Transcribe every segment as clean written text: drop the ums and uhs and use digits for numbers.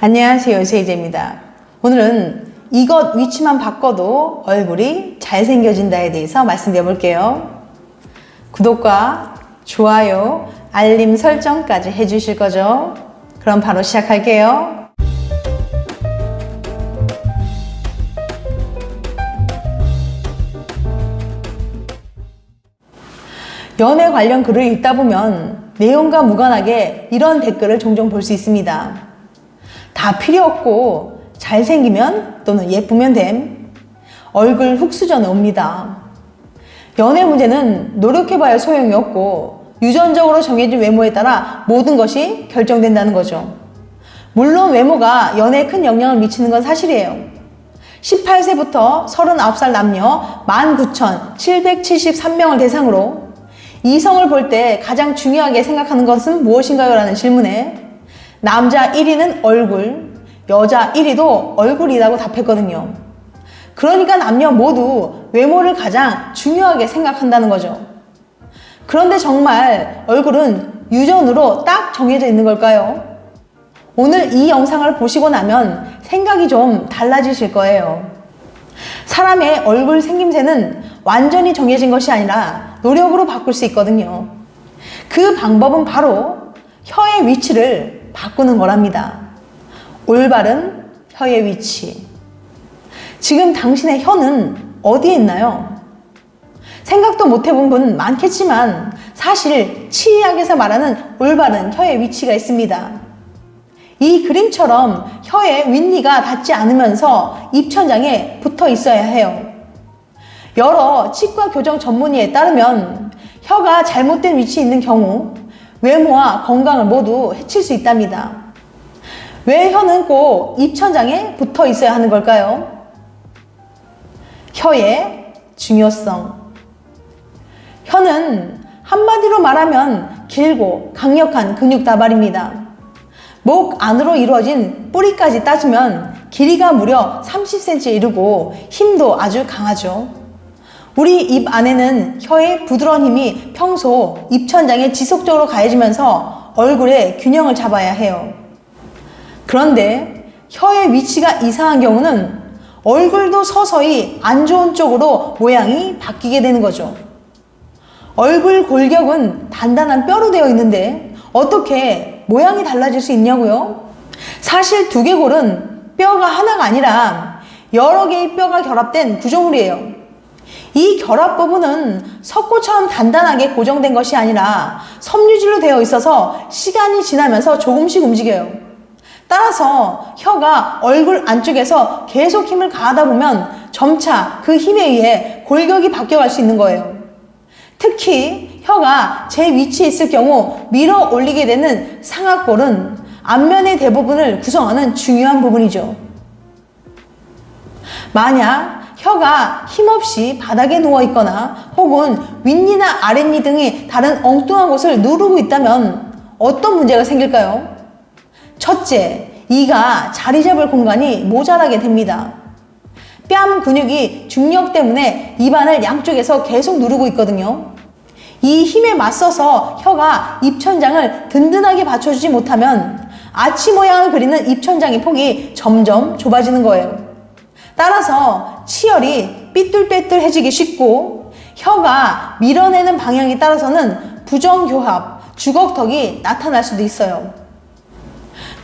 안녕하세요, 세이제입니다. 오늘은 이것 위치만 바꿔도 얼굴이 잘생겨진다에 대해서 말씀드려 볼게요. 구독과 좋아요, 알림 설정까지 해주실 거죠? 그럼 바로 시작할게요. 연애 관련 글을 읽다 보면 내용과 무관하게 이런 댓글을 종종 볼 수 있습니다. 다 필요 없고 잘생기면 또는 예쁘면 됨. 얼굴 훅수저는 옵니다. 연애 문제는 노력해봐야 소용이 없고 유전적으로 정해진 외모에 따라 모든 것이 결정된다는 거죠. 물론 외모가 연애에 큰 영향을 미치는 건 사실이에요. 18세부터 39살 남녀 19,773명을 대상으로 이성을 볼 때 가장 중요하게 생각하는 것은 무엇인가요? 라는 질문에 남자 1위는 얼굴, 여자 1위도 얼굴이라고 답했거든요. 그러니까 남녀 모두 외모를 가장 중요하게 생각한다는 거죠. 그런데 정말 얼굴은 유전으로 딱 정해져 있는 걸까요? 오늘 이 영상을 보시고 나면 생각이 좀 달라지실 거예요. 사람의 얼굴 생김새는 완전히 정해진 것이 아니라 노력으로 바꿀 수 있거든요. 그 방법은 바로 혀의 위치를 바꾸는 거랍니다. 올바른 혀의 위치. 지금 당신의 혀는 어디에 있나요? 생각도 못 해본 분 많겠지만 사실 치의학에서 말하는 올바른 혀의 위치가 있습니다. 이 그림처럼 혀의 윗니가 닿지 않으면서 입천장에 붙어 있어야 해요. 여러 치과 교정 전문의에 따르면 혀가 잘못된 위치에 있는 경우 외모와 건강을 모두 해칠 수 있답니다. 왜 혀는 꼭 입천장에 붙어 있어야 하는 걸까요? 혀의 중요성. 혀는 한마디로 말하면 길고 강력한 근육 다발입니다. 목 안으로 이루어진 뿌리까지 따지면 길이가 무려 30cm에 이르고 힘도 아주 강하죠. 우리 입 안에는 혀의 부드러운 힘이 평소 입천장에 지속적으로 가해지면서 얼굴의 균형을 잡아야 해요. 그런데 혀의 위치가 이상한 경우는 얼굴도 서서히 안 좋은 쪽으로 모양이 바뀌게 되는 거죠. 얼굴 골격은 단단한 뼈로 되어 있는데 어떻게 모양이 달라질 수 있냐고요? 사실 두개골은 뼈가 하나가 아니라 여러 개의 뼈가 결합된 구조물이에요. 이 결합 부분은 석고처럼 단단하게 고정된 것이 아니라 섬유질로 되어 있어서 시간이 지나면서 조금씩 움직여요. 따라서 혀가 얼굴 안쪽에서 계속 힘을 가하다 보면 점차 그 힘에 의해 골격이 바뀌어갈 수 있는 거예요. 특히 혀가 제 위치에 있을 경우 밀어 올리게 되는 상악골은 안면의 대부분을 구성하는 중요한 부분이죠. 만약 혀가 힘없이 바닥에 누워있거나 혹은 윗니나 아랫니 등의 다른 엉뚱한 곳을 누르고 있다면 어떤 문제가 생길까요? 첫째, 이가 자리 잡을 공간이 모자라게 됩니다. 뺨 근육이 중력 때문에 입안을 양쪽에서 계속 누르고 있거든요. 이 힘에 맞서서 혀가 입천장을 든든하게 받쳐주지 못하면 아치 모양을 그리는 입천장의 폭이 점점 좁아지는 거예요. 따라서 치열이 삐뚤빼뚤해지기 쉽고 혀가 밀어내는 방향에 따라서는 부정교합, 주걱턱이 나타날 수도 있어요.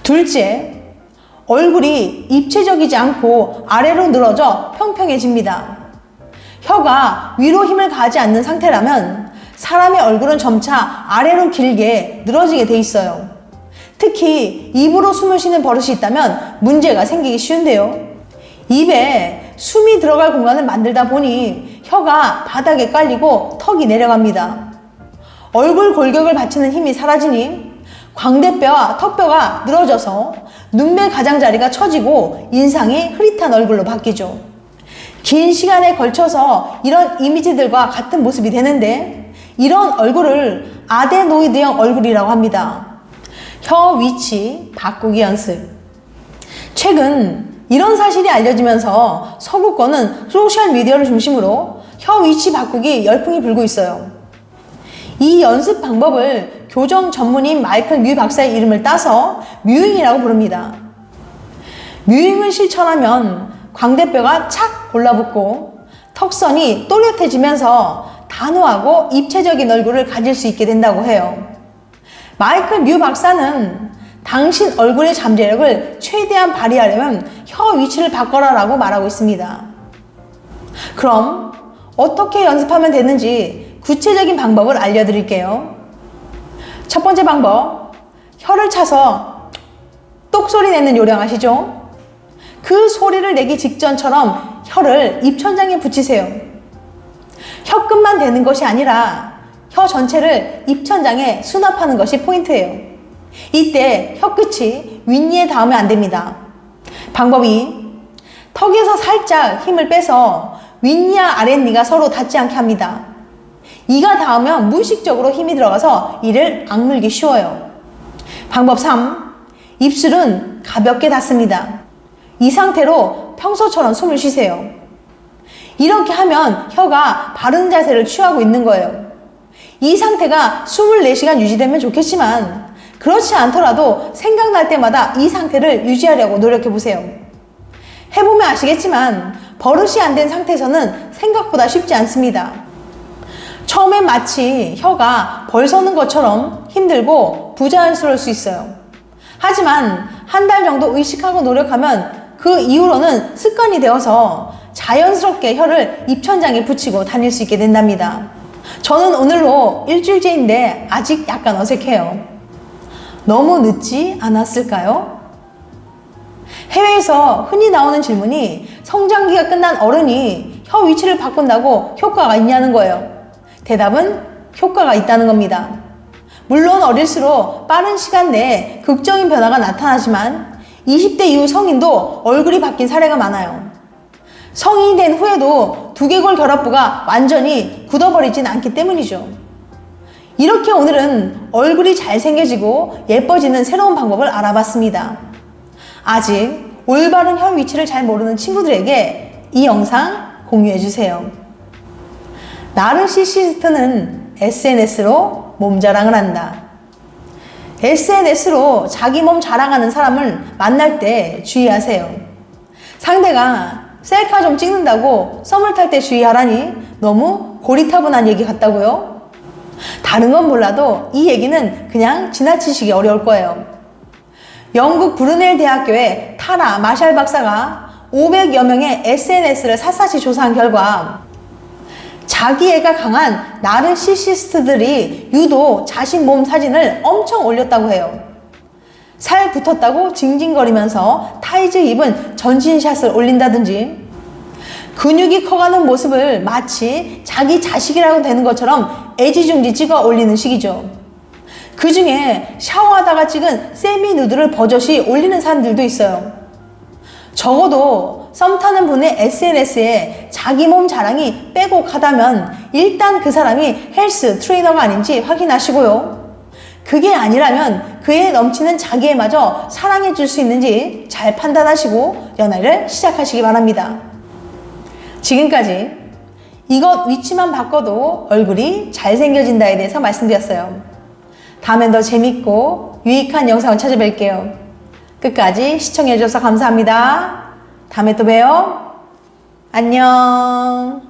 둘째, 얼굴이 입체적이지 않고 아래로 늘어져 평평해집니다. 혀가 위로 힘을 가하지 않는 상태라면 사람의 얼굴은 점차 아래로 길게 늘어지게 돼 있어요. 특히 입으로 숨을 쉬는 버릇이 있다면 문제가 생기기 쉬운데요. 입에 숨이 들어갈 공간을 만들다 보니 혀가 바닥에 깔리고 턱이 내려갑니다. 얼굴 골격을 받치는 힘이 사라지니 광대뼈와 턱뼈가 늘어져서 눈매 가장자리가 처지고 인상이 흐릿한 얼굴로 바뀌죠. 긴 시간에 걸쳐서 이런 이미지들과 같은 모습이 되는데 이런 얼굴을 아데노이드형 얼굴이라고 합니다. 혀 위치 바꾸기 연습. 최근 이런 사실이 알려지면서 서구권은 소셜미디어를 중심으로 혀 위치 바꾸기 열풍이 불고 있어요. 이 연습 방법을 교정 전문인 마이클 뮤 박사의 이름을 따서 뮤잉이라고 부릅니다. 뮤잉을 실천하면 광대뼈가 착 골라붙고 턱선이 또렷해지면서 단호하고 입체적인 얼굴을 가질 수 있게 된다고 해요. 마이클 뮤 박사는 당신 얼굴의 잠재력을 최대한 발휘하려면 혀 위치를 바꿔라 라고 말하고 있습니다. 그럼 어떻게 연습하면 되는지 구체적인 방법을 알려드릴게요. 첫 번째 방법, 혀를 차서 똑 소리 내는 요령 아시죠? 그 소리를 내기 직전처럼 혀를 입천장에 붙이세요. 혀끝만 대는 것이 아니라 혀 전체를 입천장에 수납하는 것이 포인트예요. 이때 혀끝이 윗니에 닿으면 안 됩니다. 방법 2, 턱에서 살짝 힘을 빼서 윗니와 아랫니가 서로 닿지 않게 합니다. 이가 닿으면 무의식적으로 힘이 들어가서 이를 악물기 쉬워요. 방법 3, 입술은 가볍게 닫습니다. 이 상태로 평소처럼 숨을 쉬세요. 이렇게 하면 혀가 바른 자세를 취하고 있는 거예요. 이 상태가 24시간 유지되면 좋겠지만 그렇지 않더라도 생각날 때마다 이 상태를 유지하려고 노력해보세요. 해보면 아시겠지만 버릇이 안 된 상태에서는 생각보다 쉽지 않습니다. 처음엔 마치 혀가 벌 서는 것처럼 힘들고 부자연스러울 수 있어요. 하지만 한 달 정도 의식하고 노력하면 그 이후로는 습관이 되어서 자연스럽게 혀를 입천장에 붙이고 다닐 수 있게 된답니다. 저는 오늘로 일주일째인데 아직 약간 어색해요. 너무 늦지 않았을까요? 해외에서 흔히 나오는 질문이 성장기가 끝난 어른이 혀 위치를 바꾼다고 효과가 있냐는 거예요. 대답은 효과가 있다는 겁니다. 물론 어릴수록 빠른 시간 내에 극적인 변화가 나타나지만 20대 이후 성인도 얼굴이 바뀐 사례가 많아요. 성인이 된 후에도 두개골 결합부가 완전히 굳어버리진 않기 때문이죠. 이렇게 오늘은 얼굴이 잘생겨지고 예뻐지는 새로운 방법을 알아봤습니다. 아직 올바른 혀 위치를 잘 모르는 친구들에게 이 영상 공유해주세요. 나르시시스트는 SNS로 몸 자랑을 한다. SNS로 자기 몸 자랑하는 사람을 만날 때 주의하세요. 상대가 셀카 좀 찍는다고 썸을 탈 때 주의하라니 너무 고리타분한 얘기 같다고요? 다른 건 몰라도 이 얘기는 그냥 지나치시기 어려울 거예요. 영국 브루넬 대학교의 타라 마샬 박사가 500여 명의 SNS를 샅샅이 조사한 결과 자기애가 강한 나르시시스트들이 유독 자신 몸 사진을 엄청 올렸다고 해요. 살 붙었다고 징징거리면서 타이즈 입은 전신샷을 올린다든지 근육이 커가는 모습을 마치 자기 자식이라고 되는 것처럼 애지중지 찍어 올리는 식이죠. 그 중에 샤워하다가 찍은 세미 누드를 버젓이 올리는 사람들도 있어요. 적어도 썸 타는 분의 SNS에 자기 몸 자랑이 빼곡하다면 일단 그 사람이 헬스 트레이너가 아닌지 확인하시고요. 그게 아니라면 그에 넘치는 자기애마저 사랑해 줄 수 있는지 잘 판단하시고 연애를 시작하시기 바랍니다. 지금까지 이것 위치만 바꿔도 얼굴이 잘생겨진다에 대해서 말씀드렸어요. 다음엔 더 재밌고 유익한 영상을 찾아뵐게요. 끝까지 시청해주셔서 감사합니다. 다음에 또 봬요. 안녕.